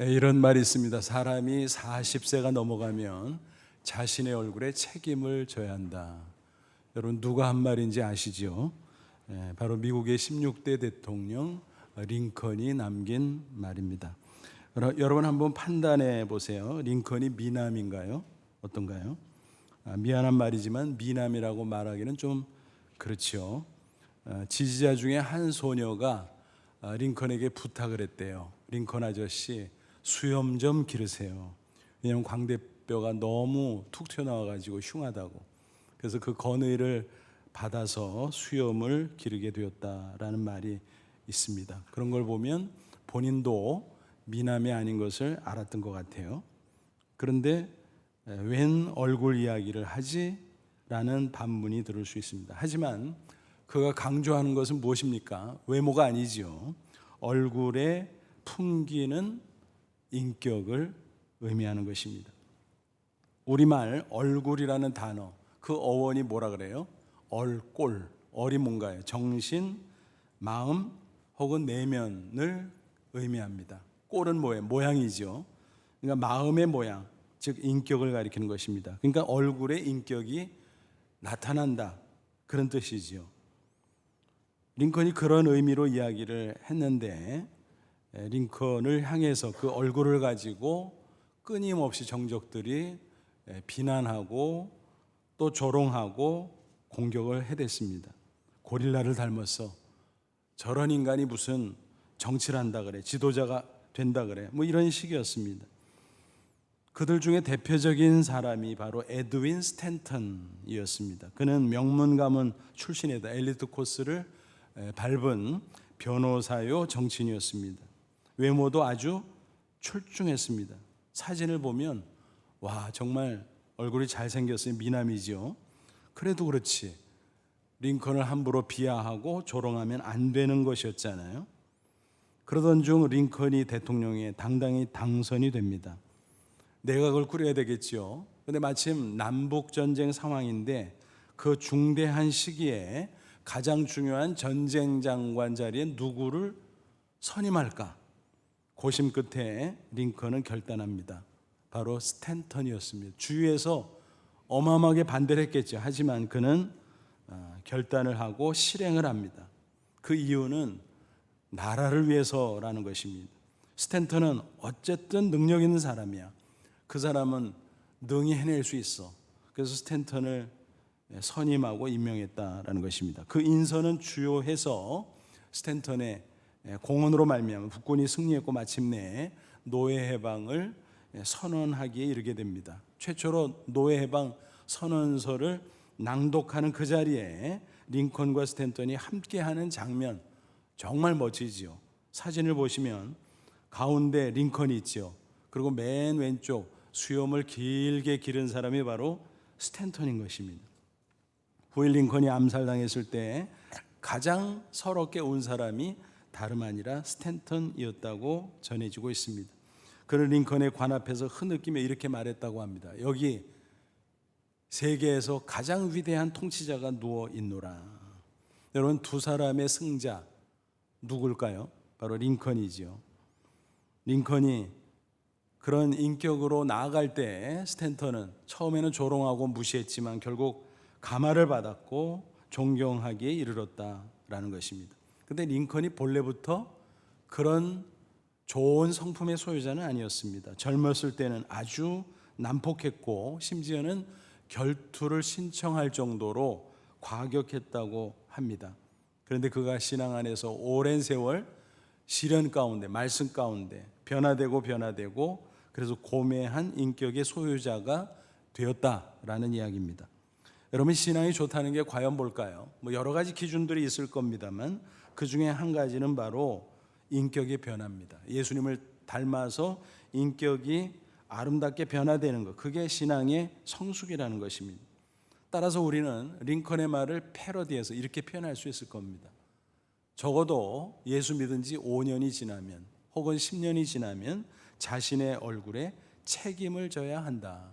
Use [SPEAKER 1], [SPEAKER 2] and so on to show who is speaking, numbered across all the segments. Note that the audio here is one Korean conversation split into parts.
[SPEAKER 1] 이런 말이 있습니다. 사람이 40세가 넘어가면 자신의 얼굴에 책임을 져야 한다. 여러분 누가 한 말인지 아시죠? 바로 미국의 16대 대통령 링컨이 남긴 말입니다. 여러분 한번 판단해 보세요. 링컨이 미남인가요? 어떤가요? 미안한 말이지만 미남이라고 말하기는 좀 그렇죠. 지지자 중에 한 소녀가 링컨에게 부탁을 했대요. 링컨 아저씨 수염 좀 기르세요. 왜냐하면 광대뼈가 너무 툭 튀어나와가지고 흉하다고. 그래서 그 건의를 받아서 수염을 기르게 되었다라는 말이 있습니다. 그런 걸 보면 본인도 미남이 아닌 것을 알았던 것 같아요. 그런데 웬 얼굴 이야기를 하지? 라는 반문이 들을 수 있습니다. 하지만 그가 강조하는 것은 무엇입니까? 외모가 아니지요. 얼굴에 풍기는 인격을 의미하는 것입니다. 우리말 얼굴이라는 단어, 그 어원이 뭐라 그래요? 얼꼴. 얼이 뭔가요? 정신, 마음 혹은 내면을 의미합니다. 꼴은 뭐예요? 모양이죠. 그러니까 마음의 모양, 즉 인격을 가리키는 것입니다. 그러니까 얼굴에 인격이 나타난다, 그런 뜻이지요. 링컨이 그런 의미로 이야기를 했는데, 링컨을 향해서 그 얼굴을 가지고 끊임없이 정적들이 비난하고 또 조롱하고 공격을 해댔습니다. 고릴라를 닮았어. 저런 인간이 무슨 정치를 한다 그래. 지도자가 된다 그래. 뭐 이런 식이었습니다. 그들 중에 대표적인 사람이 바로 에드윈 스탠턴이었습니다. 그는 명문 가문 출신이다. 엘리트 코스를 밟은 변호사요 정치인이었습니다. 외모도 아주 출중했습니다. 사진을 보면 와, 정말 얼굴이 잘생겼어요. 미남이죠. 그래도 그렇지 링컨을 함부로 비하하고 조롱하면 안 되는 것이었잖아요. 그러던 중 링컨이 대통령에 당당히 당선이 됩니다. 내각을 꾸려야 되겠죠. 그런데 마침 남북전쟁 상황인데 그 중대한 시기에 가장 중요한 전쟁 장관 자리에 누구를 선임할까? 고심 끝에 링컨은 결단합니다. 바로 스탠턴이었습니다. 주위에서 어마어마하게 반대를 했겠죠. 하지만 그는 결단을 하고 실행을 합니다. 그 이유는 나라를 위해서라는 것입니다. 스탠턴은 어쨌든 능력 있는 사람이야. 그 사람은 능히 해낼 수 있어. 그래서 스탠턴을 선임하고 임명했다라는 것입니다. 그 인선은 주요해서 스탠턴의 공헌으로 말미암아 북군이 승리했고 마침내 노예 해방을 선언하기에 이르게 됩니다. 최초로 노예 해방 선언서를 낭독하는 그 자리에 링컨과 스탠턴이 함께하는 장면, 정말 멋지지요. 사진을 보시면 가운데 링컨이 있죠. 그리고 맨 왼쪽 수염을 길게 기른 사람이 바로 스탠턴인 것입니다. 후일 링컨이 암살당했을 때 가장 서럽게 운 사람이 다름 아니라 스탠턴이었다고 전해지고 있습니다. 그는 링컨의 관 앞에서 흐느끼며 이렇게 말했다고 합니다. 여기 세계에서 가장 위대한 통치자가 누워 있노라. 여러분, 두 사람의 승자 누굴까요? 바로 링컨이지요. 링컨이 그런 인격으로 나아갈 때 스탠턴은 처음에는 조롱하고 무시했지만 결국 감화를 받았고 존경하기에 이르렀다라는 것입니다. 그런데 링컨이 본래부터 그런 좋은 성품의 소유자는 아니었습니다. 젊었을 때는 아주 난폭했고 심지어는 결투를 신청할 정도로 과격했다고 합니다. 그런데 그가 신앙 안에서 오랜 세월 시련 가운데, 말씀 가운데 변화되고 그래서 고매한 인격의 소유자가 되었다라는 이야기입니다. 여러분, 신앙이 좋다는 게 과연 뭘까요? 여러 가지 기준들이 있을 겁니다만 그 중에 한 가지는 바로 인격의 변화입니다. 예수님을 닮아서 인격이 아름답게 변화되는 것, 그게 신앙의 성숙이라는 것입니다. 따라서 우리는 링컨의 말을 패러디해서 이렇게 표현할 수 있을 겁니다. 적어도 예수 믿은 지 5년이 지나면 혹은 10년이 지나면 자신의 얼굴에 책임을 져야 한다.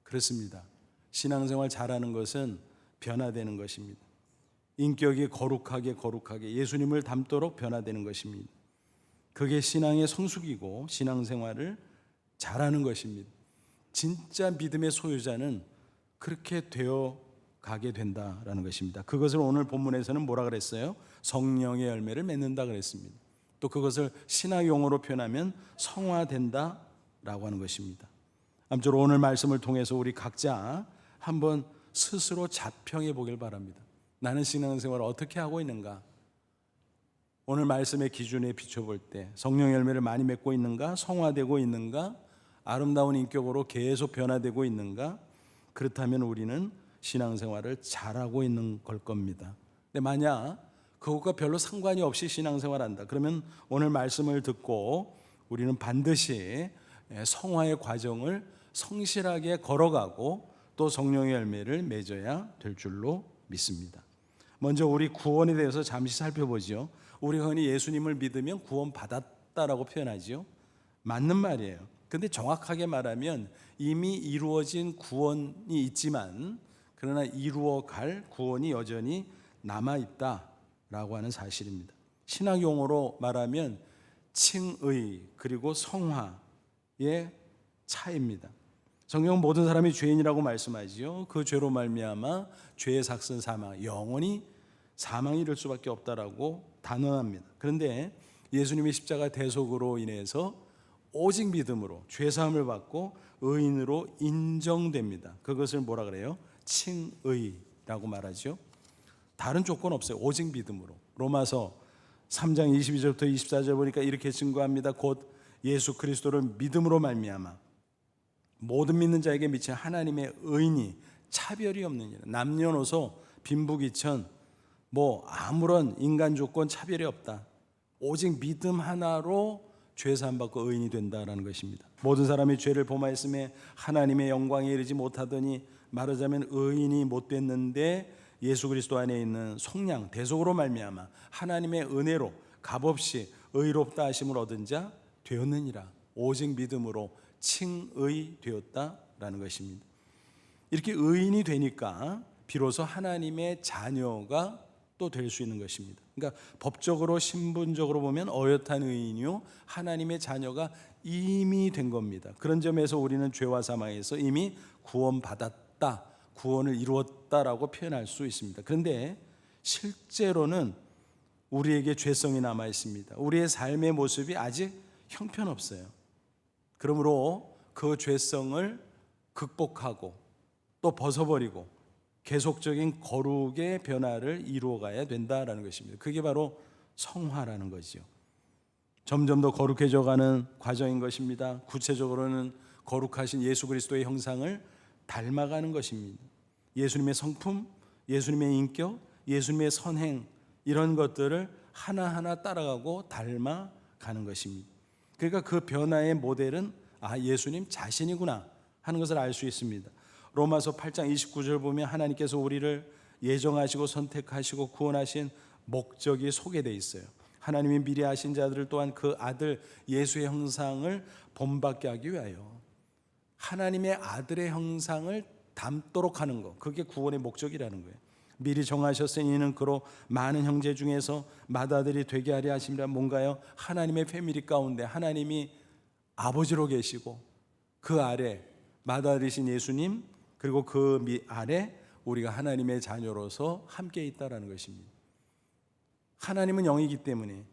[SPEAKER 1] 그렇습니다. 신앙생활 잘하는 것은 변화되는 것입니다. 인격이 거룩하게 예수님을 닮도록 변화되는 것입니다. 그게 신앙의 성숙이고 신앙생활을 잘하는 것입니다. 진짜 믿음의 소유자는 그렇게 되어 가게 된다라는 것입니다. 그것을 오늘 본문에서는 뭐라 그랬어요? 성령의 열매를 맺는다 그랬습니다. 또 그것을 신학 용어로 표현하면 성화된다라고 하는 것입니다. 아무쪼록 오늘 말씀을 통해서 우리 각자 한번 스스로 자평해 보길 바랍니다. 나는 신앙생활을 어떻게 하고 있는가? 오늘 말씀의 기준에 비춰볼 때 성령 열매를 많이 맺고 있는가? 성화되고 있는가? 아름다운 인격으로 계속 변화되고 있는가? 그렇다면 우리는 신앙생활을 잘하고 있는 걸 겁니다. 근데 만약 그것과 별로 상관이 없이 신앙생활한다, 그러면 오늘 말씀을 듣고 우리는 반드시 성화의 과정을 성실하게 걸어가고 또 성령의 열매를 맺어야 될 줄로 믿습니다. 먼저 우리 구원에 대해서 잠시 살펴보죠. 우리가 흔히 예수님을 믿으면 구원받았다라고 표현하죠. 맞는 말이에요. 근데 정확하게 말하면 이미 이루어진 구원이 있지만 그러나 이루어갈 구원이 여전히 남아있다라고 하는 사실입니다. 신학 용어로 말하면 칭의 그리고 성화의 차이입니다. 성경은 모든 사람이 죄인이라고 말씀하지요. 그 죄로 말미암아 죄의 삭슨 사망, 영원히 사망이 이를 수밖에 없다라고 단언합니다. 그런데 예수님의 십자가 대속으로 인해서 오직 믿음으로 죄 사함을 받고 의인으로 인정됩니다. 그것을 뭐라 그래요? 칭의라고 말하죠. 다른 조건 없어요. 오직 믿음으로. 로마서 3장 22절부터 24절 보니까 이렇게 증거합니다. 곧 예수 그리스도를 믿음으로 말미암아 모든 믿는 자에게 미친 하나님의 의인이 차별이 없느니라. 남녀노소 빈부귀천 아무런 인간 조건 차별이 없다. 오직 믿음 하나로 죄 사함 받고 의인이 된다라는 것입니다. 모든 사람이 죄를 범하였음에 하나님의 영광에 이르지 못하더니 말하자면 의인이 못 됐는데 예수 그리스도 안에 있는 속량 대속으로 말미암아 하나님의 은혜로 값없이 의롭다 하심을 얻은 자 되었느니라. 오직 믿음으로 칭의 되었다라는 것입니다. 이렇게 의인이 되니까 비로소 하나님의 자녀가 또 될 수 있는 것입니다. 그러니까 법적으로 신분적으로 보면 어엿한 의인이요 하나님의 자녀가 이미 된 겁니다. 그런 점에서 우리는 죄와 사망에서 이미 구원받았다, 구원을 이루었다라고 표현할 수 있습니다. 그런데 실제로는 우리에게 죄성이 남아 있습니다. 우리의 삶의 모습이 아직 형편없어요. 그러므로 그 죄성을 극복하고 또 벗어버리고 계속적인 거룩의 변화를 이루어가야 된다라는 것입니다. 그게 바로 성화라는 거죠. 점점 더 거룩해져가는 과정인 것입니다. 구체적으로는 거룩하신 예수 그리스도의 형상을 닮아가는 것입니다. 예수님의 성품, 예수님의 인격, 예수님의 선행 이런 것들을 하나하나 따라가고 닮아가는 것입니다. 그러니까 그 변화의 모델은 예수님 자신이구나 하는 것을 알 수 있습니다. 로마서 8장 29절 보면 하나님께서 우리를 예정하시고 선택하시고 구원하신 목적이 소개되어 있어요. 하나님이 미리 하신 자들을 또한 그 아들 예수의 형상을 본받게 하기 위하여 하나님의 아들의 형상을 닮도록 하는 것, 그게 구원의 목적이라는 거예요. 미리 정하셨으니 이는 그로 많은 형제 중에서 맏아들이 되게 하려 하심이라. 뭔가요? 하나님의 패밀리 가운데 하나님이 아버지로 계시고 그 아래 맏아들이신 예수님 그리고 그 아래 우리가 하나님의 자녀로서 함께 있다라는 것입니다. 하나님은 영이기 때문에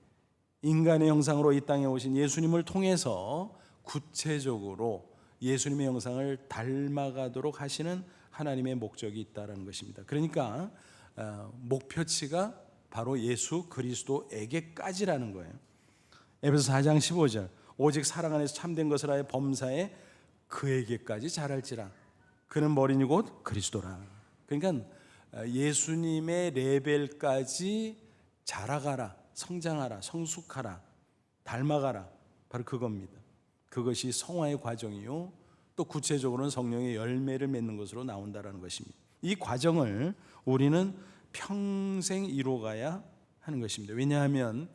[SPEAKER 1] 인간의 형상으로 이 땅에 오신 예수님을 통해서 구체적으로 예수님의 형상을 닮아가도록 하시는 하나님의 목적이 있다는 것입니다. 그러니까 목표치가 바로 예수 그리스도에게까지라는 거예요. 에베소 4장 15절 오직 사랑 안에서 참된 것을 하여 범사에 그에게까지 자랄지라. 그는 머리니 곧 그리스도라. 그러니까 예수님의 레벨까지 자라가라, 성장하라, 성숙하라, 닮아가라. 바로 그겁니다. 그것이 성화의 과정이요 또 구체적으로는 성령의 열매를 맺는 것으로 나온다는 것입니다. 이 과정을 우리는 평생 이루어가야 하는 것입니다. 왜냐하면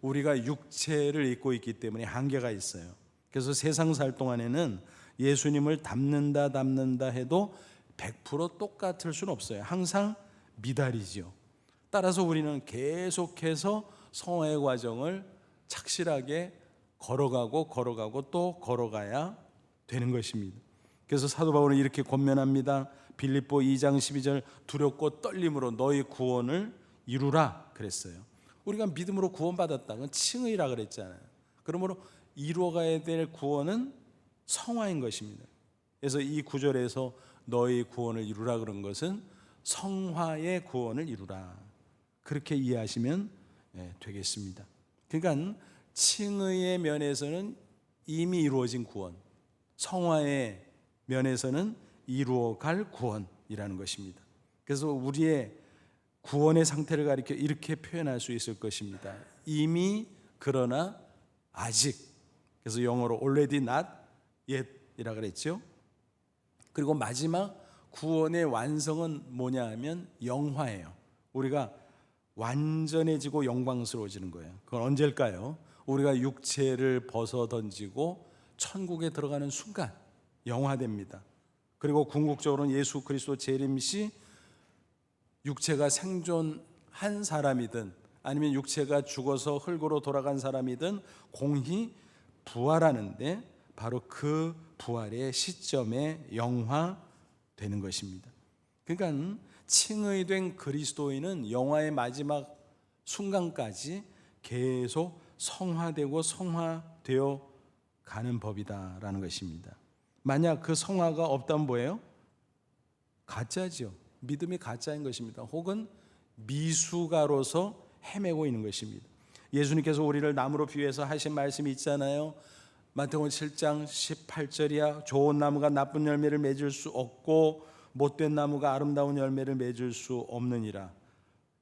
[SPEAKER 1] 우리가 육체를 입고 있기 때문에 한계가 있어요. 그래서 세상 살 동안에는 예수님을 닮는다 해도 100% 똑같을 수는 없어요. 항상 미달이죠. 따라서 우리는 계속해서 성화의 과정을 착실하게 걸어가고 또 걸어가야 되는 것입니다. 그래서 사도 바울은 이렇게 권면합니다. 빌립보 2장 12절 두렵고 떨림으로 너희 구원을 이루라 그랬어요. 우리가 믿음으로 구원받았다. 그건 칭의라 그랬잖아요. 그러므로 이루어가야 될 구원은 성화인 것입니다. 그래서 이 구절에서 너희 구원을 이루라 그런 것은 성화의 구원을 이루라. 그렇게 이해하시면 되겠습니다. 그러니까 칭의의 면에서는 이미 이루어진 구원, 성화의 면에서는 이루어갈 구원이라는 것입니다. 그래서 우리의 구원의 상태를 가리켜 이렇게 표현할 수 있을 것입니다. 이미 그러나 아직. 그래서 영어로 already not yet 이라 그랬죠. 그리고 마지막 구원의 완성은 뭐냐 하면 영화예요. 우리가 완전해지고 영광스러워지는 거예요. 그건 언제일까요? 우리가 육체를 벗어 던지고 천국에 들어가는 순간 영화됩니다. 그리고 궁극적으로는 예수 그리스도 재림 시 육체가 생존한 사람이든 아니면 육체가 죽어서 흙으로 돌아간 사람이든 공히 부활하는데 바로 그 부활의 시점에 영화되는 것입니다. 그러니까 칭의된 그리스도인은 영화의 마지막 순간까지 계속 성화되고 성화되어 가는 법이다라는 것입니다. 만약 그 성화가 없다면 뭐예요? 가짜죠. 믿음이 가짜인 것입니다. 혹은 미숙아로서 헤매고 있는 것입니다. 예수님께서 우리를 나무로 비유해서 하신 말씀이 있잖아요. 마태복음 7장 18절이야. 좋은 나무가 나쁜 열매를 맺을 수 없고 못된 나무가 아름다운 열매를 맺을 수 없느니라.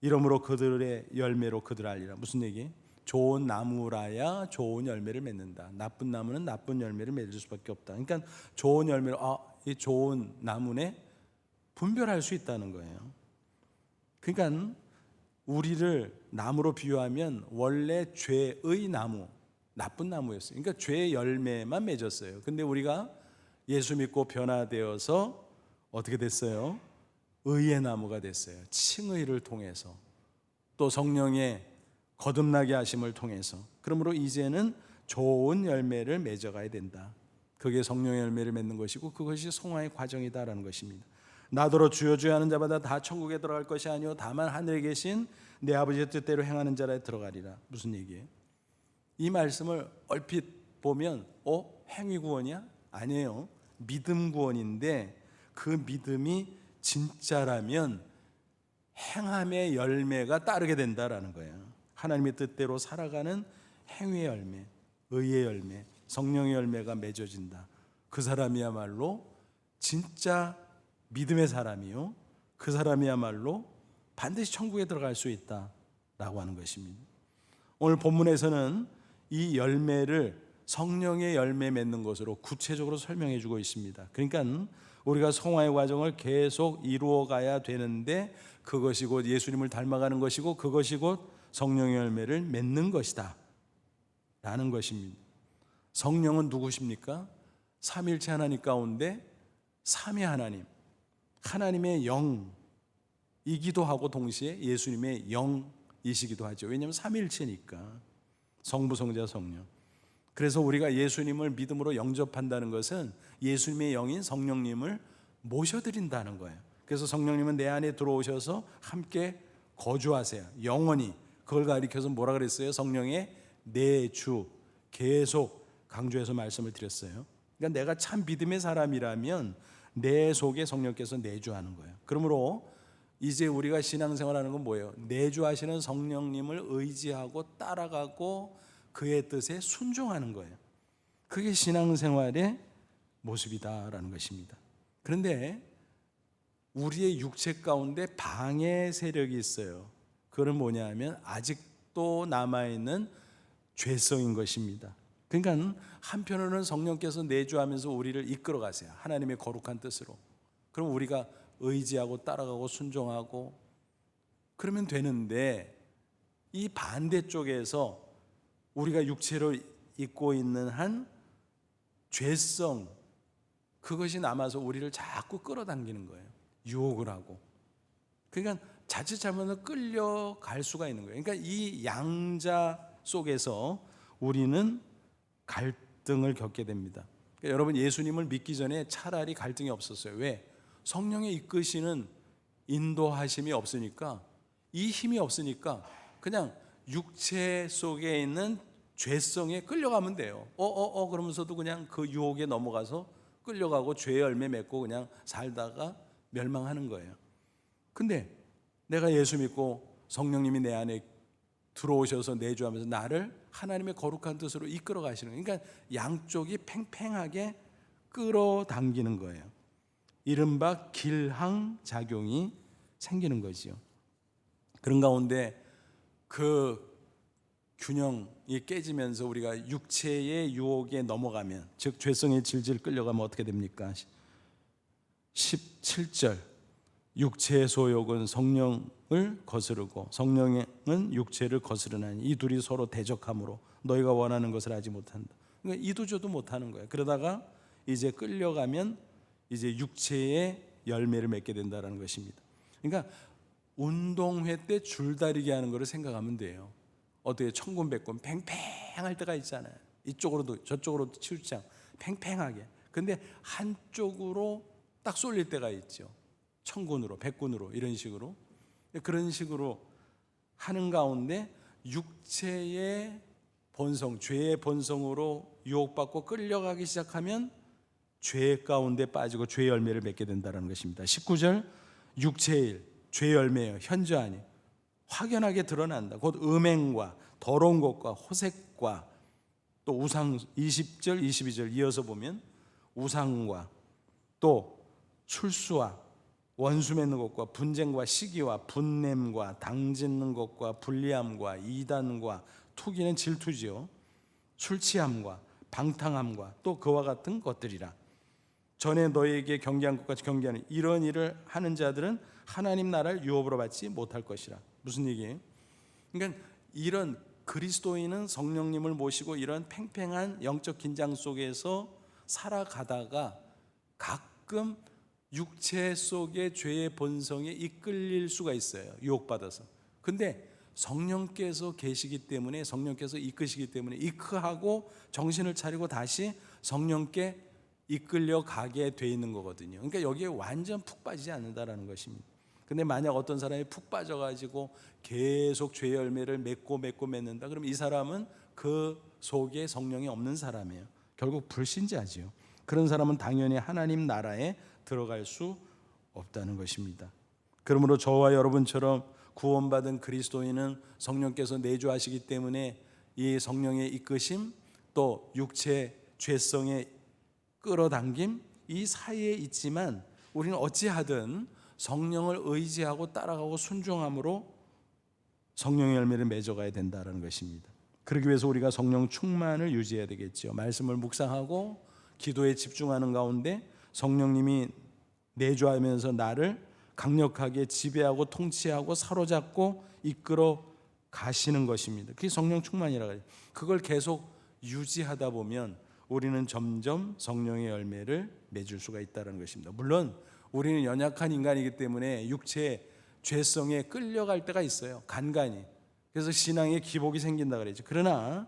[SPEAKER 1] 이러므로 그들의 열매로 그들 알리라. 무슨 얘기? 좋은 나무라야 좋은 열매를 맺는다. 나쁜 나무는 나쁜 열매를 맺을 수밖에 없다. 그러니까 좋은 열매로 이 좋은 나무네 분별할 수 있다는 거예요. 그러니까 우리를 나무로 비유하면 원래 죄의 나무, 나쁜 나무였어요. 그러니까 죄의 열매만 맺었어요. 근데 우리가 예수 믿고 변화되어서 어떻게 됐어요? 의의 나무가 됐어요. 칭의를 통해서 또 성령의 거듭나게 하심을 통해서. 그러므로 이제는 좋은 열매를 맺어가야 된다. 그게 성령의 열매를 맺는 것이고 그것이 성화의 과정이다라는 것입니다. 나더러 주여 주여 하는 자마다 다 천국에 들어갈 것이 아니요 다만 하늘에 계신 내 아버지의 뜻대로 행하는 자라 들어가리라. 무슨 얘기예요? 이 말씀을 얼핏 보면 행위 구원이야? 아니에요. 믿음 구원인데 그 믿음이 진짜라면 행함의 열매가 따르게 된다라는 거예요. 하나님의 뜻대로 살아가는 행위의 열매, 의의 열매, 성령의 열매가 맺어진다. 그 사람이야말로 진짜 믿음의 사람이요, 그 사람이야말로 반드시 천국에 들어갈 수 있다라고 하는 것입니다. 오늘 본문에서는 이 열매를 성령의 열매 맺는 것으로 구체적으로 설명해 주고 있습니다. 그러니까 우리가 성화의 과정을 계속 이루어 가야 되는데 그것이 곧 예수님을 닮아가는 것이고 그것이 곧 성령의 열매를 맺는 것이다 라는 것입니다. 성령은 누구십니까? 삼일체 하나님 가운데 삼위 하나님, 하나님의 영이기도 하고 동시에 예수님의 영이시기도 하죠. 왜냐하면 삼일체니까. 성부, 성자, 성령. 그래서 우리가 예수님을 믿음으로 영접한다는 것은 예수님의 영인 성령님을 모셔드린다는 거예요. 그래서 성령님은 내 안에 들어오셔서 함께 거주하세요. 영원히. 그걸 가리켜서 뭐라 그랬어요? 성령의 내주. 계속 강조해서 말씀을 드렸어요. 그러니까 내가 참 믿음의 사람이라면 내 속에 성령께서 내주하는 거예요. 그러므로 이제 우리가 신앙생활하는 건 뭐예요? 내주하시는 성령님을 의지하고 따라가고 그의 뜻에 순종하는 거예요. 그게 신앙생활의 모습이다라는 것입니다. 그런데 우리의 육체 가운데 방해 세력이 있어요. 그건 뭐냐 하면 아직도 남아있는 죄성인 것입니다. 그러니까 한편으로는 성령께서 내주하면서 우리를 이끌어 가세요. 하나님의 거룩한 뜻으로. 그럼 우리가 의지하고 따라가고 순종하고 그러면 되는데 이 반대쪽에서 우리가 육체로 입고 있는 한 죄성, 그것이 남아서 우리를 자꾸 끌어당기는 거예요. 유혹을 하고. 그러니까 자칫 잘못하면 끌려갈 수가 있는 거예요. 그러니까 이 양자 속에서 우리는 갈등을 겪게 됩니다. 그러니까 여러분, 예수님을 믿기 전에 차라리 갈등이 없었어요. 왜? 성령의 이끄시는 인도하심이 없으니까, 이 힘이 없으니까 그냥 육체 속에 있는 죄성에 끌려가면 돼요. 그러면서도 그냥 그 유혹에 넘어가서 끌려가고 죄의 열매 맺고 그냥 살다가 멸망하는 거예요. 근데 내가 예수 믿고 성령님이 내 안에 들어오셔서 내주하면서 나를 하나님의 거룩한 뜻으로 이끌어 가시는 거예요. 그러니까 양쪽이 팽팽하게 끌어당기는 거예요. 이른바 길항 작용이 생기는 거죠. 그런 가운데 그 균형이 깨지면서 우리가 육체의 유혹에 넘어가면, 즉 죄성에 질질 끌려가면 어떻게 됩니까? 17절, 육체의 소욕은 성령을 거스르고 성령은 육체를 거스르나니 이 둘이 서로 대적함으로 너희가 원하는 것을 하지 못한다. 그러니까 이도저도 못하는 거예요. 그러다가 이제 끌려가면 이제 육체의 열매를 맺게 된다는 것입니다. 그러니까 운동회 때 줄다리기 하는 거를 생각하면 돼요. 어떻게 천군백군 팽팽할 때가 있잖아요. 이쪽으로도 저쪽으로도 치우치지 않고 팽팽하게. 근데 한쪽으로 딱 쏠릴 때가 있죠. 천군으로, 백군으로, 이런 식으로. 그런 식으로 하는 가운데 육체의 본성, 죄의 본성으로 유혹받고 끌려가기 시작하면 죄 가운데 빠지고 죄의 열매를 맺게 된다는 것입니다. 19절, 육체의 일, 죄의 열매예요. 현저하니 확연하게 드러난다. 곧 음행과 더러운 것과 호색과 또 우상, 20절, 22절 이어서 보면 우상과 또 술수와 원수 맺는 것과 분쟁과 시기와 분냄과 당짓는 것과 불리함과 이단과 투기는 질투지요. 술 취함과 방탕함과 또 그와 같은 것들이라. 전에 너희에게 경계한 것 같이 경계하는 이런 일을 하는 자들은 하나님 나라를 유업으로 받지 못할 것이라. 무슨 얘기예요? 그러니까 이런 그리스도인은 성령님을 모시고 이런 팽팽한 영적 긴장 속에서 살아가다가 가끔 육체 속의 죄의 본성에 이끌릴 수가 있어요. 유혹받아서. 근데 성령께서 계시기 때문에, 성령께서 이끄시기 때문에 이끄하고 정신을 차리고 다시 성령께 이끌려 가게 돼 있는 거거든요. 그러니까 여기에 완전 푹 빠지지 않는다라는 것입니다. 근데 만약 어떤 사람이 푹 빠져가지고 계속 죄의 열매를 맺고 맺는다, 그러면 이 사람은 그 속에 성령이 없는 사람이에요. 결국 불신자지요. 그런 사람은 당연히 하나님 나라에 들어갈 수 없다는 것입니다. 그러므로 저와 여러분처럼 구원받은 그리스도인은 성령께서 내주하시기 때문에 이 성령의 이끄심, 또 육체 죄성의 끌어당김, 이 사이에 있지만 우리는 어찌하든 성령을 의지하고 따라가고 순종함으로 성령의 열매를 맺어가야 된다는 것입니다. 그러기 위해서 우리가 성령 충만을 유지해야 되겠죠. 말씀을 묵상하고 기도에 집중하는 가운데 성령님이 내주하면서 나를 강력하게 지배하고 통치하고 사로잡고 이끌어 가시는 것입니다. 그게 성령 충만이라고 해요. 그걸 계속 유지하다 보면 우리는 점점 성령의 열매를 맺을 수가 있다는 것입니다. 물론 우리는 연약한 인간이기 때문에 육체의 죄성에 끌려갈 때가 있어요. 간간히. 그래서 신앙에 기복이 생긴다 그랬죠. 그러나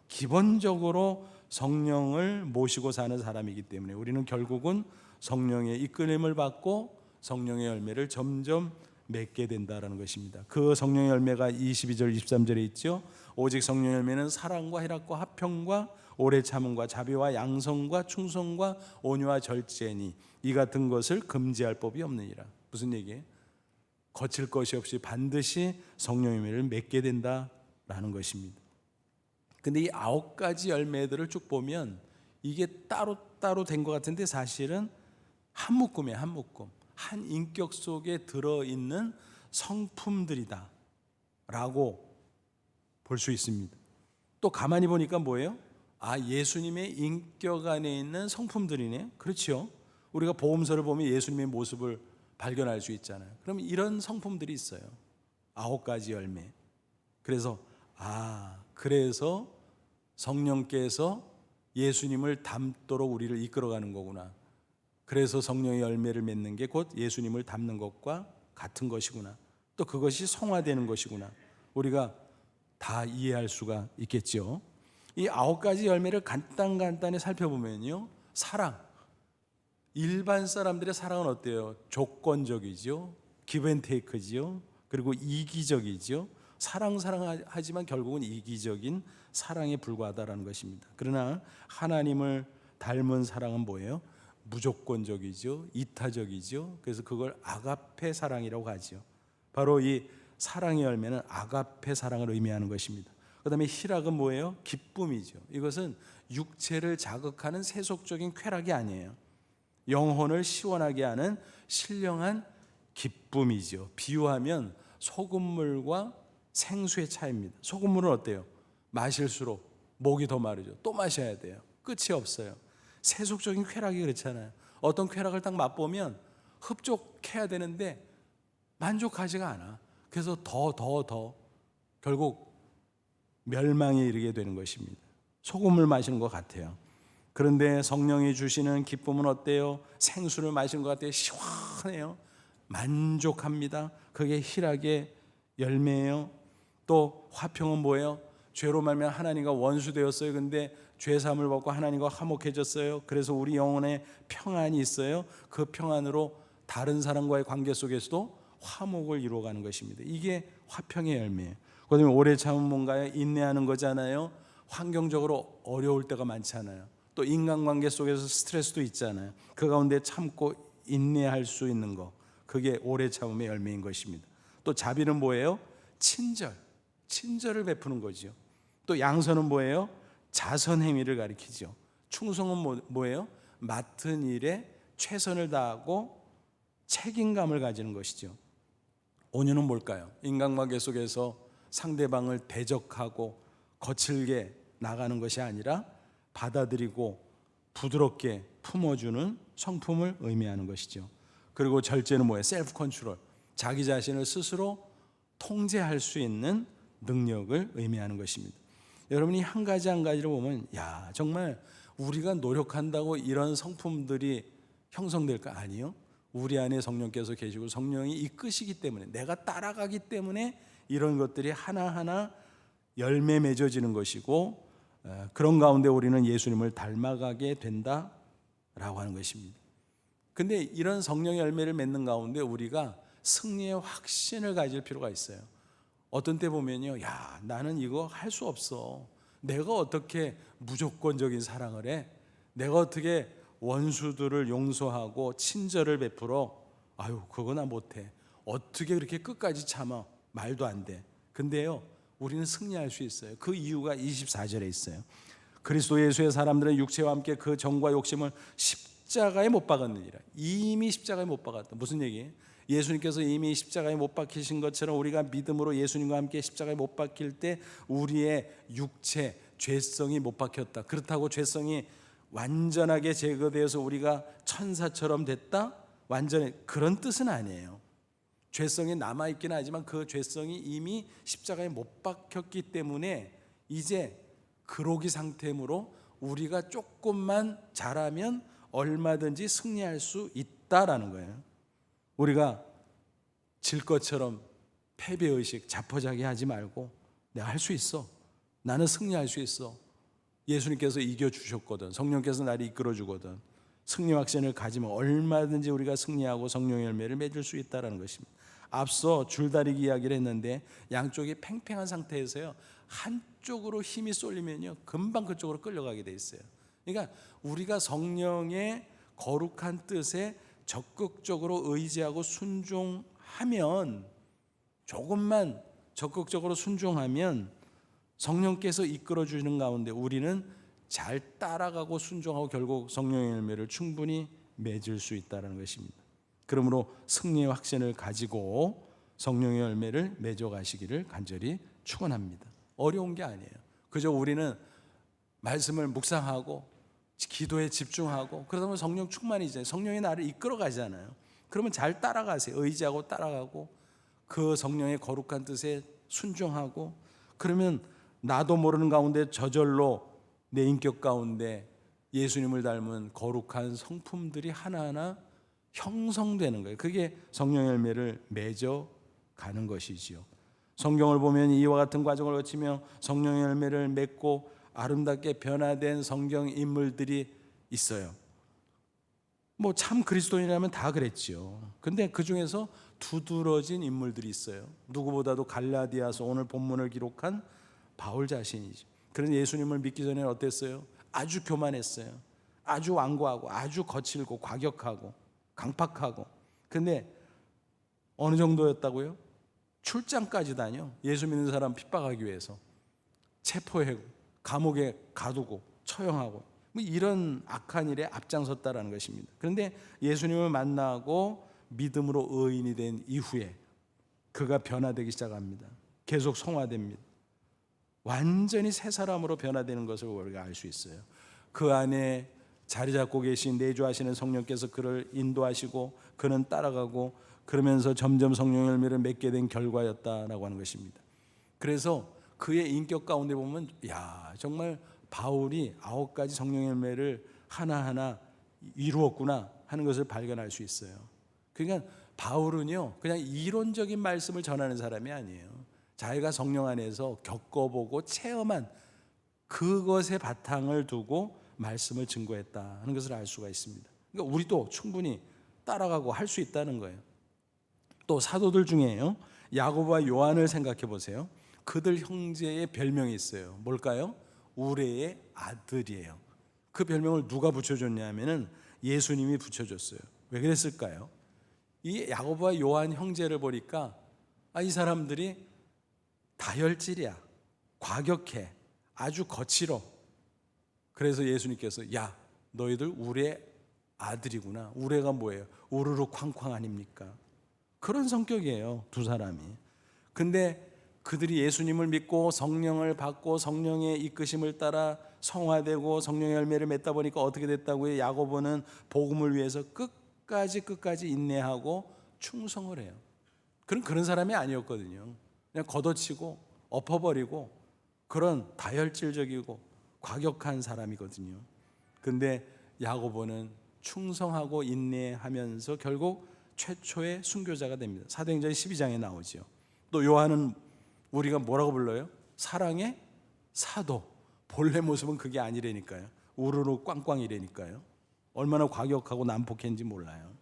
[SPEAKER 1] 기본적으로 성령을 모시고 사는 사람이기 때문에 우리는 결국은 성령의 이끌림을 받고 성령의 열매를 점점 맺게 된다는 것입니다. 그 성령의 열매가 22절 23절에 있죠. 오직 성령의 열매는 사랑과 희락과 화평과 오래 참음과 자비와 양성과 충성과 온유와 절제니 이 같은 것을 금지할 법이 없느니라. 무슨 얘기예요? 거칠 것이 없이 반드시 성령의 열매를 맺게 된다라는 것입니다. 근데 이 9가지 열매들을 쭉 보면 이게 따로따로 된 것 같은데 사실은 한 묶음이에요. 한 묶음. 한 인격 속에 들어있는 성품들이다 라고 볼 수 있습니다. 또 가만히 보니까 뭐예요? 예수님의 인격 안에 있는 성품들이네. 그렇죠. 우리가 복음서를 보면 예수님의 모습을 발견할 수 있잖아요. 그럼 이런 성품들이 있어요. 9가지 열매. 그래서 성령께서 예수님을 닮도록 우리를 이끌어가는 거구나. 그래서 성령의 열매를 맺는 게 곧 예수님을 닮는 것과 같은 것이구나. 또 그것이 성화되는 것이구나. 우리가 다 이해할 수가 있겠죠. 이 9가지 열매를 간단히 살펴보면요, 사랑. 일반 사람들의 사랑은 어때요? 조건적이죠. 기브앤테이크지요. 그리고 이기적이죠. 사랑하지만 결국은 이기적인 사랑에 불과하다라는 것입니다. 그러나 하나님을 닮은 사랑은 뭐예요? 무조건적이죠. 이타적이죠. 그래서 그걸 아가페 사랑이라고 하죠. 바로 이 사랑의 열매는 아가페 사랑을 의미하는 것입니다. 그 다음에 희락은 뭐예요? 기쁨이죠. 이것은 육체를 자극하는 세속적인 쾌락이 아니에요. 영혼을 시원하게 하는 신령한 기쁨이죠. 비유하면 소금물과 생수의 차이입니다. 소금물은 어때요? 마실수록 목이 더 마르죠. 또 마셔야 돼요. 끝이 없어요. 세속적인 쾌락이 그렇잖아요. 어떤 쾌락을 딱 맛보면 흡족해야 되는데 만족하지가 않아. 그래서 더 결국 멸망에 이르게 되는 것입니다. 소금을 마시는 것 같아요. 그런데 성령이 주시는 기쁨은 어때요? 생수를 마시는 것 같아요. 시원해요. 만족합니다. 그게 희락의 열매예요. 또 화평은 뭐예요? 죄로 말미암아 하나님과 원수되었어요. 근데 죄사함을 받고 하나님과 화목해졌어요. 그래서 우리 영혼에 평안이 있어요. 그 평안으로 다른 사람과의 관계 속에서도 화목을 이루어가는 것입니다. 이게 화평의 열매예요. 그다음에 오래 참은 뭔가요? 인내하는 거잖아요. 환경적으로 어려울 때가 많잖아요. 또 인간관계 속에서 스트레스도 있잖아요. 그 가운데 참고 인내할 수 있는 거, 그게 오래 참음의 열매인 것입니다. 또 자비는 뭐예요? 친절을 베푸는 거죠. 또 양선은 뭐예요? 자선 행위를 가리키죠. 충성은 뭐예요? 맡은 일에 최선을 다하고 책임감을 가지는 것이죠. 온유는 뭘까요? 인간관계 속에서 상대방을 대적하고 거칠게 나가는 것이 아니라 받아들이고 부드럽게 품어주는 성품을 의미하는 것이죠. 그리고 절제는 뭐예요? 셀프 컨트롤. 자기 자신을 스스로 통제할 수 있는 능력을 의미하는 것입니다. 여러분이 한 가지 한 가지를 보면 정말 우리가 노력한다고 이런 성품들이 형성될까? 아니요. 우리 안에 성령께서 계시고 성령이 이끄시기 때문에, 내가 따라가기 때문에 이런 것들이 하나하나 열매 맺어지는 것이고, 그런 가운데 우리는 예수님을 닮아가게 된다라고 하는 것입니다. 근데 이런 성령의 열매를 맺는 가운데 우리가 승리의 확신을 가질 필요가 있어요. 어떤 때 보면요, 나는 이거 할 수 없어. 내가 어떻게 무조건적인 사랑을 해? 내가 어떻게 원수들을 용서하고 친절을 베풀어? 그거 나 못해. 어떻게 그렇게 끝까지 참아? 말도 안 돼. 근데요, 우리는 승리할 수 있어요. 그 이유가 24절에 있어요. 그리스도 예수의 사람들은 육체와 함께 그 정과 욕심을 십자가에 못 박았느니라. 이미 십자가에 못 박았다. 무슨 얘기예요? 예수님께서 이미 십자가에 못 박히신 것처럼 우리가 믿음으로 예수님과 함께 십자가에 못 박힐 때 우리의 육체, 죄성이 못 박혔다. 그렇다고 죄성이 완전하게 제거되어서 우리가 천사처럼 됐다? 완전히 그런 뜻은 아니에요. 죄성이 남아있긴 하지만 그 죄성이 이미 십자가에 못 박혔기 때문에 이제 그러기 상태므로 우리가 조금만 잘하면 얼마든지 승리할 수 있다라는 거예요. 우리가 질 것처럼 패배의식, 자포자기하지 말고 내가 할 수 있어. 나는 승리할 수 있어. 예수님께서 이겨주셨거든. 성령께서 나를 이끌어주거든. 승리 확신을 가지면 얼마든지 우리가 승리하고 성령의 열매를 맺을 수 있다는 것입니다. 앞서 줄다리기 이야기를 했는데 양쪽이 팽팽한 상태에서요, 한쪽으로 힘이 쏠리면요 금방 그쪽으로 끌려가게 돼 있어요. 그러니까 우리가 성령의 거룩한 뜻에 적극적으로 의지하고 순종하면, 조금만 적극적으로 순종하면 성령께서 이끌어 주시는 가운데 우리는 잘 따라가고 순종하고 결국 성령의 열매를 충분히 맺을 수 있다는 것입니다. 그러므로 승리의 확신을 가지고 성령의 열매를 맺어 가시기를 간절히 축원합니다. 어려운 게 아니에요. 그저 우리는 말씀을 묵상하고 기도에 집중하고 그러다 보면 성령 충만이잖아요. 성령이 나를 이끌어 가잖아요. 그러면 잘 따라가세요. 의지하고 따라가고 그 성령의 거룩한 뜻에 순종하고, 그러면 나도 모르는 가운데 저절로 내 인격 가운데 예수님을 닮은 거룩한 성품들이 하나하나 형성되는 거예요. 그게 성령의 열매를 맺어 가는 것이지요. 성경을 보면 이와 같은 과정을 거치며 성령의 열매를 맺고 아름답게 변화된 성경 인물들이 있어요. 뭐 참 그리스도인이라면 다 그랬지요. 근데 그 중에서 두드러진 인물들이 있어요. 누구보다도 갈라디아서 오늘 본문을 기록한 바울 자신이죠. 그런 예수님을 믿기 전에는 어땠어요? 아주 교만했어요. 아주 완고하고 아주 거칠고 과격하고 강팍하고. 근데 어느 정도였다고요? 출장까지 다녀. 예수 믿는 사람 핍박하기 위해서 체포하고 감옥에 가두고 처형하고 뭐 이런 악한 일에 앞장섰다라는 것입니다. 그런데 예수님을 만나고 믿음으로 의인이 된 이후에 그가 변화되기 시작합니다. 계속 성화됩니다. 완전히 새 사람으로 변화되는 것을 우리가 알 수 있어요. 그 안에 자리 잡고 계신 내주하시는 성령께서 그를 인도하시고 그는 따라가고 그러면서 점점 성령 열매를 맺게 된 결과였다라고 하는 것입니다. 그래서 그의 인격 가운데 보면 정말 바울이 9가지 성령 열매를 하나하나 이루었구나 하는 것을 발견할 수 있어요. 그러니까 바울은요 그냥 이론적인 말씀을 전하는 사람이 아니에요. 자기가 성령 안에서 겪어보고 체험한 그것의 바탕을 두고 말씀을 증거했다 하는 것을 알 수가 있습니다. 그러니까 우리도 충분히 따라가고 할 수 있다는 거예요. 또 사도들 중에요 야고보와 요한을 생각해 보세요. 그들 형제의 별명이 있어요. 뭘까요? 우레의 아들이에요. 그 별명을 누가 붙여줬냐면은 예수님이 붙여줬어요. 왜 그랬을까요? 이 야고보와 요한 형제를 보니까 이 사람들이 다혈질이야, 과격해, 아주 거칠어. 그래서 예수님께서 너희들 우레의 아들이구나. 우레가 뭐예요? 우르르 쾅쾅 아닙니까? 그런 성격이에요, 두 사람이. 근데 그들이 예수님을 믿고 성령을 받고 성령의 이끄심을 따라 성화되고 성령의 열매를 맺다 보니까 어떻게 됐다고요? 야고보는 복음을 위해서 끝까지 인내하고 충성을 해요. 그런 사람이 아니었거든요. 그냥 걷어치고 엎어버리고 그런 다혈질적이고 과격한 사람이거든요. 근데 야고보는 충성하고 인내하면서 결국 최초의 순교자가 됩니다. 사도행전 12장에 나오죠. 또 요한은 우리가 뭐라고 불러요? 사랑의 사도. 본래 모습은 그게 아니라니까요. 우르르 꽝꽝이라니까요. 얼마나 과격하고 난폭했는지 몰라요.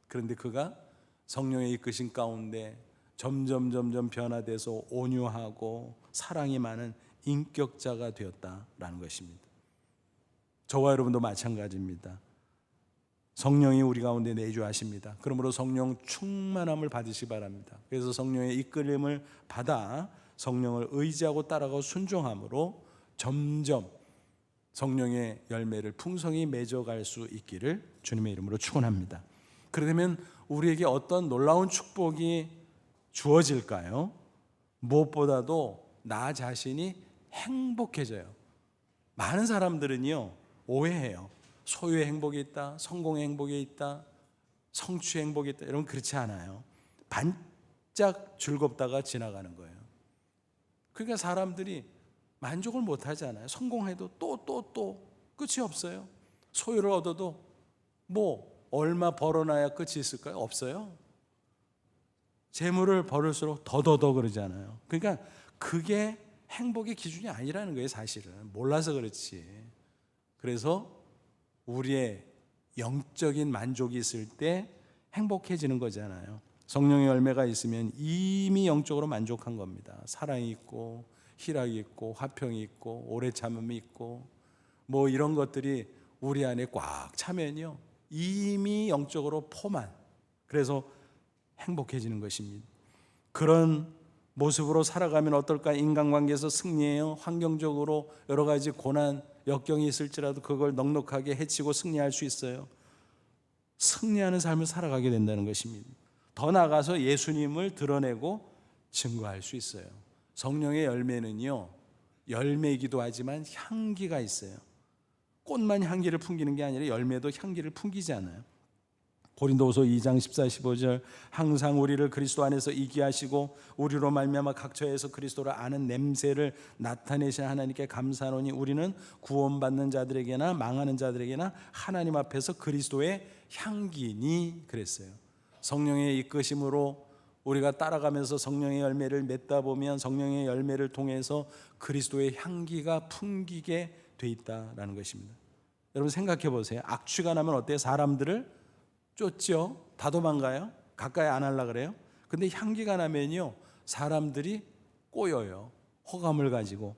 [SPEAKER 1] 그런데 그가 성령의 이끄신 가운데 점점 변화돼서 온유하고 사랑이 많은 인격자가 되었다라는 것입니다. 저와 여러분도 마찬가지입니다. 성령이 우리 가운데 내주하십니다. 그러므로 성령 충만함을 받으시기 바랍니다. 그래서 성령의 이끌림을 받아 성령을 의지하고 따라가고 순종함으로 점점 성령의 열매를 풍성히 맺어갈 수 있기를 주님의 이름으로 축원합니다. 그러면 우리에게 어떤 놀라운 축복이 주어질까요? 무엇보다도 나 자신이 행복해져요. 많은 사람들은요 오해해요. 소유의 행복이 있다, 성공의 행복이 있다, 성취의 행복이 있다. 여러분 그렇지 않아요. 반짝 즐겁다가 지나가는 거예요. 그러니까 사람들이 만족을 못 하잖아요. 성공해도 또 끝이 없어요. 소유를 얻어도 뭐 얼마 벌어놔야 끝이 있을까요? 없어요. 재물을 벌을수록 더더더 그러잖아요. 그러니까 그게 행복의 기준이 아니라는 거예요. 사실은 몰라서 그렇지. 그래서 우리의 영적인 만족이 있을 때 행복해지는 거잖아요. 성령의 열매가 있으면 이미 영적으로 만족한 겁니다. 사랑이 있고 희락이 있고 화평이 있고 오래 참음이 있고 뭐 이런 것들이 우리 안에 꽉 차면요 이미 영적으로 포만. 그래서 행복해지는 것입니다. 그런 모습으로 살아가면 어떨까? 인간관계에서 승리해요. 환경적으로 여러 가지 고난 역경이 있을지라도 그걸 넉넉하게 해치고 승리할 수 있어요. 승리하는 삶을 살아가게 된다는 것입니다. 더 나아가서 예수님을 드러내고 증거할 수 있어요. 성령의 열매는요 열매이기도 하지만 향기가 있어요. 꽃만 향기를 풍기는 게 아니라 열매도 향기를 풍기지 않아요. 고린도후서 2장 14, 15절 항상 우리를 그리스도 안에서 이기게 하시고 우리로 말미암아 각 처에서 그리스도를 아는 냄새를 나타내신 하나님께 감사하노니 우리는 구원받는 자들에게나 망하는 자들에게나 하나님 앞에서 그리스도의 향기니 그랬어요. 성령의 이끄심으로 우리가 따라가면서 성령의 열매를 맺다 보면 성령의 열매를 통해서 그리스도의 향기가 풍기게 돼 있다라는 것입니다. 여러분 생각해 보세요. 악취가 나면 어때요? 사람들을 쫓죠. 다 도망가요. 가까이 안 하려고 그래요. 근데 향기가 나면요, 사람들이 꼬여요. 호감을 가지고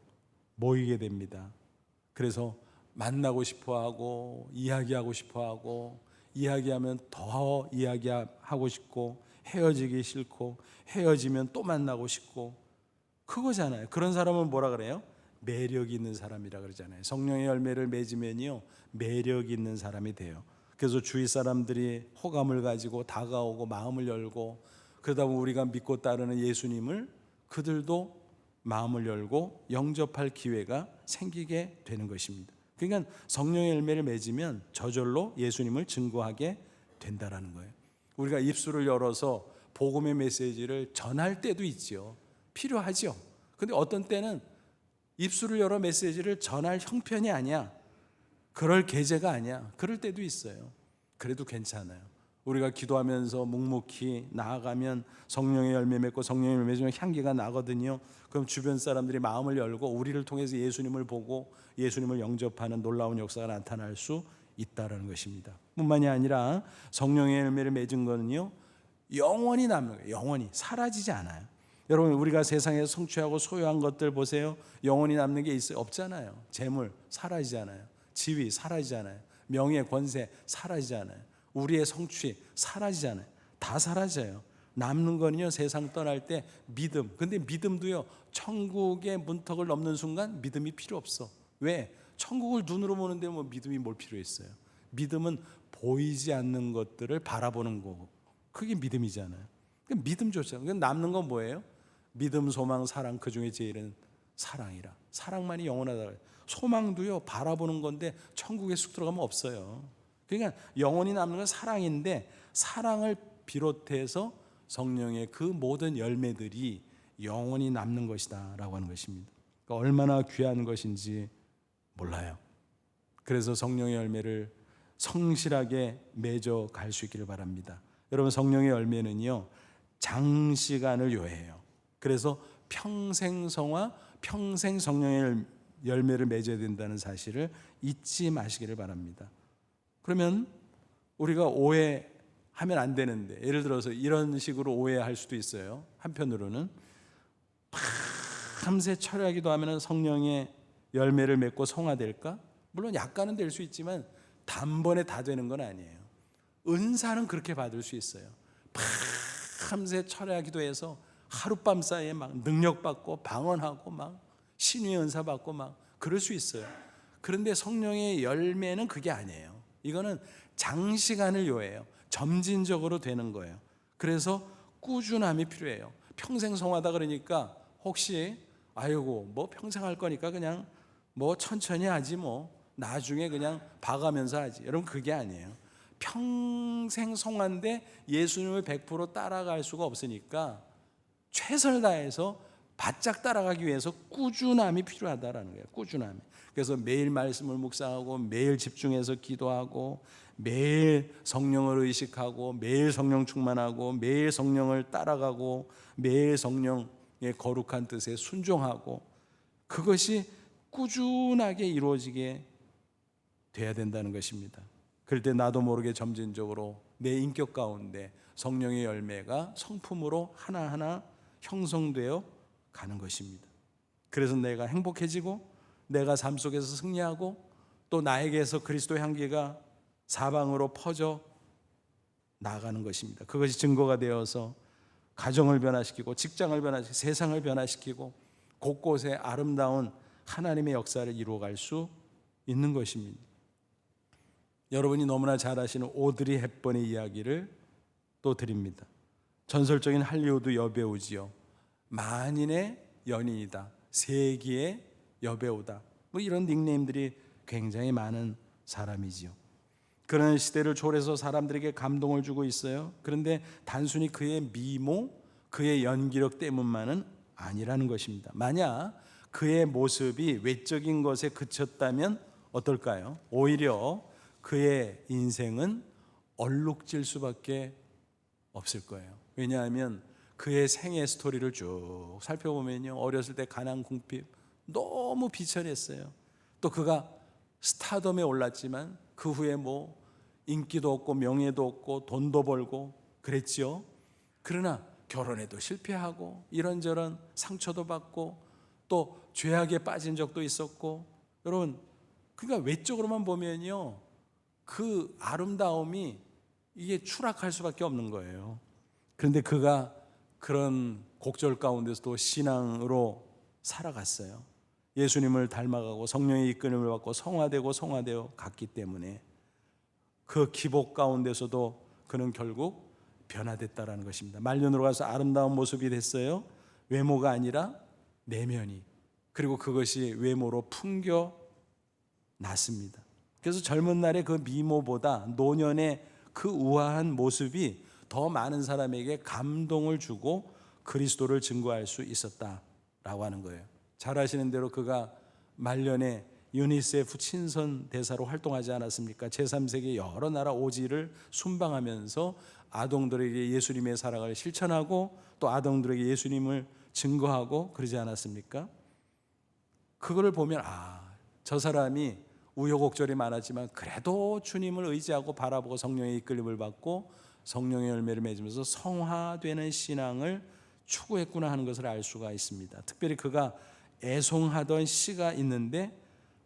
[SPEAKER 1] 모이게 됩니다. 그래서 만나고 싶어하고 이야기하고 싶어하고, 이야기하면 더 이야기하고 싶고, 헤어지기 싫고, 헤어지면 또 만나고 싶고, 그거잖아요. 그런 사람은 뭐라 그래요? 매력 있는 사람이라 그러잖아요. 성령의 열매를 맺으면요, 매력 있는 사람이 돼요. 그래서 주위 사람들이 호감을 가지고 다가오고 마음을 열고, 그러다 보면 우리가 믿고 따르는 예수님을 그들도 마음을 열고 영접할 기회가 생기게 되는 것입니다. 그러니까 성령의 열매를 맺으면 저절로 예수님을 증거하게 된다라는 거예요. 우리가 입술을 열어서 복음의 메시지를 전할 때도 있죠. 필요하죠. 근데 어떤 때는 입술을 열어 메시지를 전할 형편이 아니야, 그럴 계제가 아니야, 그럴 때도 있어요. 그래도 괜찮아요. 우리가 기도하면서 묵묵히 나아가면 성령의 열매 맺고 성령의 열매 맺으면 향기가 나거든요. 그럼 주변 사람들이 마음을 열고 우리를 통해서 예수님을 보고 예수님을 영접하는 놀라운 역사가 나타날 수 있다는 것입니다. 뿐만이 아니라 성령의 열매를 맺은 거는요, 영원히 남는 거예요. 영원히 사라지지 않아요. 여러분, 우리가 세상에서 성취하고 소유한 것들 보세요. 영원히 남는 게 있어요? 없잖아요. 재물 사라지잖아요. 지위 사라지잖아요. 명예, 권세 사라지잖아요. 우리의 성취 사라지잖아요. 다 사라져요. 남는 거는요, 세상 떠날 때 믿음. 근데 믿음도요, 천국의 문턱을 넘는 순간 믿음이 필요 없어. 왜? 천국을 눈으로 보는데 뭐 믿음이 뭘 필요 있어요. 믿음은 보이지 않는 것들을 바라보는 거고, 그게 믿음이잖아요. 믿음조차. 남는 건 뭐예요? 믿음, 소망, 사랑, 그 중에 제일은 사랑이라. 사랑만이 영원하다. 소망도요, 바라보는 건데 천국에 쑥 들어가면 없어요. 그러니까 영원히 남는 건 사랑인데, 사랑을 비롯해서 성령의 그 모든 열매들이 영원히 남는 것이다 라고 하는 것입니다. 그러니까 얼마나 귀한 것인지 몰라요. 그래서 성령의 열매를 성실하게 맺어 갈 수 있기를 바랍니다. 여러분, 성령의 열매는요, 장시간을 요해해요. 그래서 평생 성화, 평생 성령의 열매를 맺어야 된다는 사실을 잊지 마시기를 바랍니다. 그러면 우리가 오해하면 안 되는데, 예를 들어서 이런 식으로 오해할 수도 있어요. 한편으로는 밤새 철야기도 하면 성령의 열매를 맺고 성화될까? 물론 약간은 될 수 있지만 단번에 다 되는 건 아니에요. 은사는 그렇게 받을 수 있어요. 밤새 철야기도해서 하룻밤 사이에 막 능력받고 방언하고 막 신유의 은사 받고 막 그럴 수 있어요. 그런데 성령의 열매는 그게 아니에요. 이거는 장시간을 요해요. 점진적으로 되는 거예요. 그래서 꾸준함이 필요해요. 평생 성화다 그러니까 혹시 아이고 뭐 평생 할 거니까 그냥 뭐 천천히 하지, 뭐 나중에 그냥 봐가면서 하지, 여러분 그게 아니에요. 평생 성화인데 예수님을 100% 따라갈 수가 없으니까 최선을 다해서 바짝 따라가기 위해서 꾸준함이 필요하다라는 거예요. 꾸준함이. 그래서 매일 말씀을 묵상하고 매일 집중해서 기도하고 매일 성령을 의식하고 매일 성령 충만하고 매일 성령을 따라가고 매일 성령의 거룩한 뜻에 순종하고, 그것이 꾸준하게 이루어지게 돼야 된다는 것입니다. 그럴 때 나도 모르게 점진적으로 내 인격 가운데 성령의 열매가 성품으로 하나하나 형성되어 가는 것입니다. 그래서 내가 행복해지고 내가 삶 속에서 승리하고 또 나에게서 그리스도의 향기가 사방으로 퍼져 나가는 것입니다. 그것이 증거가 되어서 가정을 변화시키고 직장을 변화시키고 세상을 변화시키고 곳곳에 아름다운 하나님의 역사를 이루어갈 수 있는 것입니다. 여러분이 너무나 잘 아시는 오드리 헵번의 이야기를 또 드립니다. 전설적인 할리우드 여배우지요. 만인의 연인이다, 세기의 여배우다, 뭐 이런 닉네임들이 굉장히 많은 사람이지요. 그런 시대를 초월해서 사람들에게 감동을 주고 있어요. 그런데 단순히 그의 미모, 그의 연기력 때문만은 아니라는 것입니다. 만약 그의 모습이 외적인 것에 그쳤다면 어떨까요? 오히려 그의 인생은 얼룩질 수밖에 없을 거예요. 왜냐하면 그의 생애 스토리를 쭉 살펴보면요, 어렸을 때 가난 궁핍 너무 비천했어요. 또 그가 스타덤에 올랐지만 그 후에 뭐 인기도 없고 명예도 없고 돈도 벌고 그랬지요. 그러나 결혼에도 실패하고 이런저런 상처도 받고 또 죄악에 빠진 적도 있었고, 여러분, 그러니까 외적으로만 보면요, 그 아름다움이 이게 추락할 수밖에 없는 거예요. 그런데 그가 그런 곡절 가운데서도 신앙으로 살아갔어요. 예수님을 닮아가고 성령의 이끌림을 받고 성화되어 갔기 때문에 그 기복 가운데서도 그는 결국 변화됐다라는 것입니다. 말년으로 가서 아름다운 모습이 됐어요. 외모가 아니라 내면이. 그리고 그것이 외모로 풍겨났습니다. 그래서 젊은 날의 그 미모보다 노년의 그 우아한 모습이 더 많은 사람에게 감동을 주고 그리스도를 증거할 수 있었다라고 하는 거예요. 잘 아시는 대로 그가 말년에 유니세프 친선 대사로 활동하지 않았습니까? 제3세계 여러 나라 오지를 순방하면서 아동들에게 예수님의 사랑을 실천하고 또 아동들에게 예수님을 증거하고 그러지 않았습니까? 그거를 보면 저 사람이 우여곡절이 많았지만 그래도 주님을 의지하고 바라보고 성령의 이끌림을 받고 성령의 열매를 맺으면서 성화되는 신앙을 추구했구나 하는 것을 알 수가 있습니다. 특별히 그가 애송하던 시가 있는데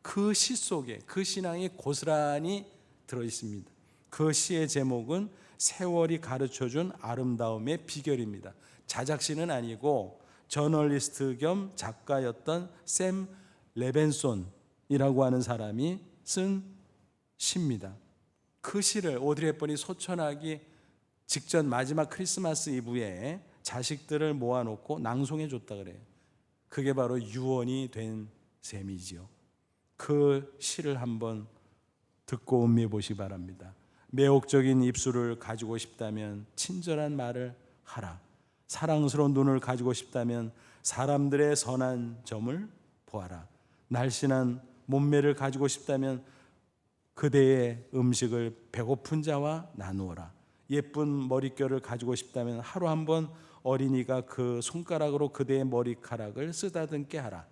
[SPEAKER 1] 그 시 속에 그 신앙이 고스란히 들어있습니다. 그 시의 제목은 세월이 가르쳐준 아름다움의 비결입니다. 자작시는 아니고 저널리스트 겸 작가였던 샘 레벤손이라고 하는 사람이 쓴 시입니다. 그 시를 오드리 헵번이 소천하기 직전 마지막 크리스마스 이브에 자식들을 모아놓고 낭송해 줬다 그래요. 그게 바로 유언이 된 셈이지요. 그 시를 한번 듣고 음미해 보시기 바랍니다. 매혹적인 입술을 가지고 싶다면 친절한 말을 하라. 사랑스러운 눈을 가지고 싶다면 사람들의 선한 점을 보아라. 날씬한 몸매를 가지고 싶다면 그대의 음식을 배고픈 자와 나누어라. 예쁜 머릿결을 가지고 싶다면 하루 한 번 어린이가 그 손가락으로 그대의 머리카락을 쓰다듬게 하라.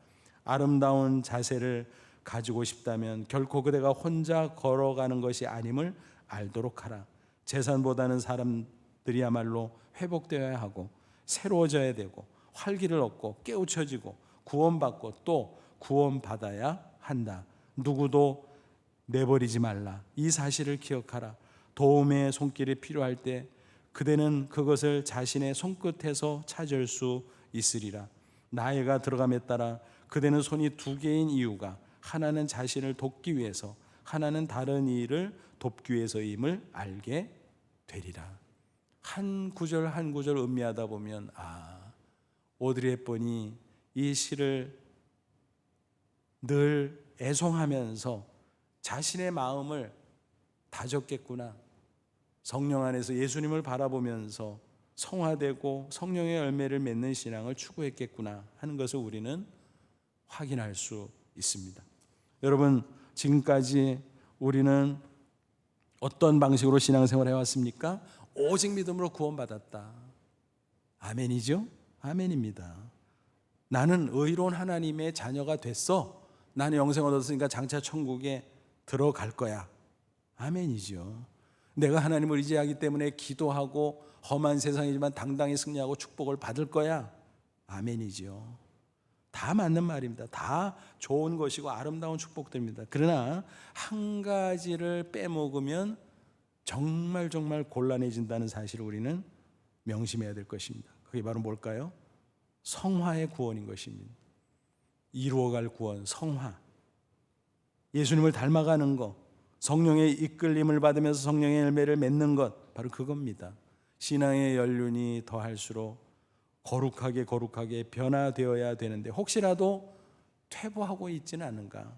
[SPEAKER 1] 아름다운 자세를 가지고 싶다면 결코 그대가 혼자 걸어가는 것이 아님을 알도록 하라. 재산보다는 사람들이야말로 회복되어야 하고 새로워져야 되고 활기를 얻고 깨우쳐지고 구원받고 또 구원받아야 한다. 누구도 내버리지 말라. 이 사실을 기억하라. 도움의 손길이 필요할 때 그대는 그것을 자신의 손끝에서 찾을 수 있으리라. 나이가 들어감에 따라 그대는 손이 두 개인 이유가 하나는 자신을 돕기 위해서 하나는 다른 이를 돕기 위해서임을 알게 되리라. 한 구절 한 구절 음미하다 보면 오드리 헵번이 이 시를 늘 애송하면서 자신의 마음을 다졌겠구나. 성령 안에서 예수님을 바라보면서 성화되고 성령의 열매를 맺는 신앙을 추구했겠구나 하는 것을 우리는 확인할 수 있습니다. 여러분, 지금까지 우리는 어떤 방식으로 신앙생활을 해왔습니까? 오직 믿음으로 구원받았다. 아멘이죠? 아멘입니다. 나는 의로운 하나님의 자녀가 됐어. 나는 영생 얻었으니까 장차 천국에 들어갈 거야. 아멘이죠. 내가 하나님을 의지하기 때문에 기도하고 험한 세상이지만 당당히 승리하고 축복을 받을 거야. 아멘이죠. 다 맞는 말입니다. 다 좋은 것이고 아름다운 축복들입니다. 그러나 한 가지를 빼먹으면 정말 곤란해진다는 사실을 우리는 명심해야 될 것입니다. 그게 바로 뭘까요? 성화의 구원인 것입니다. 이루어갈 구원, 성화. 예수님을 닮아가는 것, 성령의 이끌림을 받으면서 성령의 열매를 맺는 것, 바로 그겁니다. 신앙의 연륜이 더할수록 거룩하게 변화되어야 되는데 혹시라도 퇴보하고 있지는 않는가,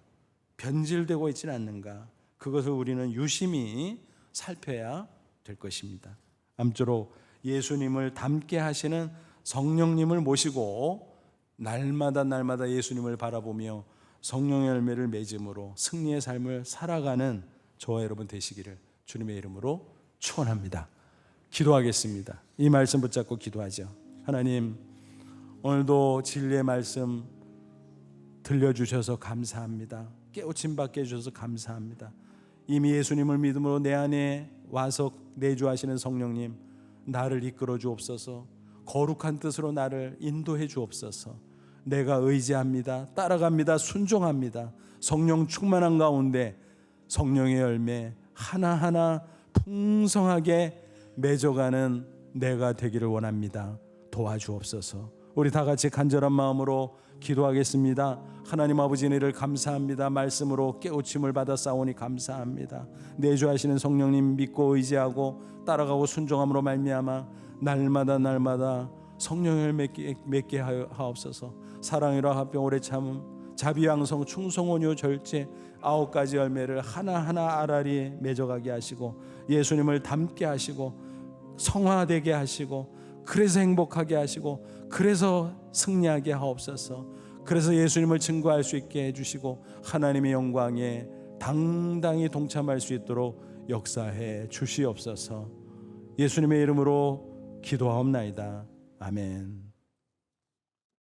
[SPEAKER 1] 변질되고 있지는 않는가, 그것을 우리는 유심히 살펴야 될 것입니다. 아무쪼록 예수님을 닮게 하시는 성령님을 모시고 날마다 예수님을 바라보며 성령의 열매를 맺음으로 승리의 삶을 살아가는 저와 여러분 되시기를 주님의 이름으로 축원합니다. 기도하겠습니다. 이 말씀 붙잡고 기도하죠. 하나님, 오늘도 진리의 말씀 들려주셔서 감사합니다. 깨우침 받게 해주셔서 감사합니다. 이미 예수님을 믿음으로 내 안에 와서 내주하시는 성령님, 나를 이끌어 주옵소서. 거룩한 뜻으로 나를 인도해 주옵소서. 내가 의지합니다. 따라갑니다. 순종합니다. 성령 충만한 가운데 성령의 열매 하나하나 풍성하게 맺어가는 내가 되기를 원합니다. 도와주옵소서. 우리 다 같이 간절한 마음으로 기도하겠습니다. 하나님 아버지, 은혜를 감사합니다. 말씀으로 깨우침을 받아 싸우니 감사합니다. 내주하시는 성령님 믿고 의지하고 따라가고 순종함으로 말미암아 날마다 성령을 맺게 하옵소서. 사랑이라 합병 오래 참음 자비양성 충성 온유 절제 9가지 열매를 하나하나 알알이 맺어가게 하시고 예수님을 닮게 하시고 성화되게 하시고 그래서 행복하게 하시고 그래서 승리하게 하옵소서. 그래서 예수님을 증거할 수 있게 해주시고 하나님의 영광에 당당히 동참할 수 있도록 역사해 주시옵소서. 예수님의 이름으로 기도하옵나이다. 아멘.